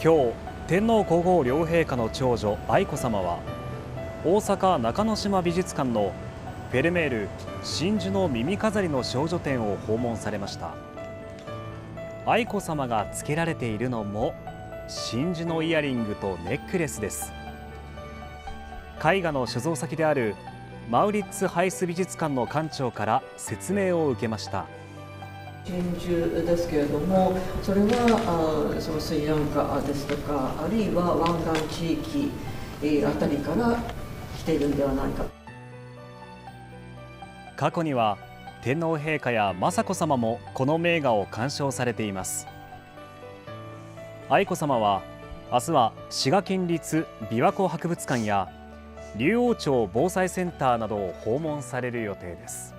今日、天皇皇后両陛下の長女愛子さまは大阪中之島美術館のフェルメール真珠の耳飾りの少女展を訪問されました。愛子さまがつけられているのも真珠のイヤリングとネックレスです。絵画の所蔵先であるマウリッツハイス美術館の館長から説明を受けました。真珠ですけれども、それはそのスリランカですとか、あるいは湾岸地域あたりから来ているんではないか。過去には天皇陛下や雅子さまもこの名画を鑑賞されています。愛子さまは明日は滋賀県立琵琶湖博物館や竜王町防災センターなどを訪問される予定です。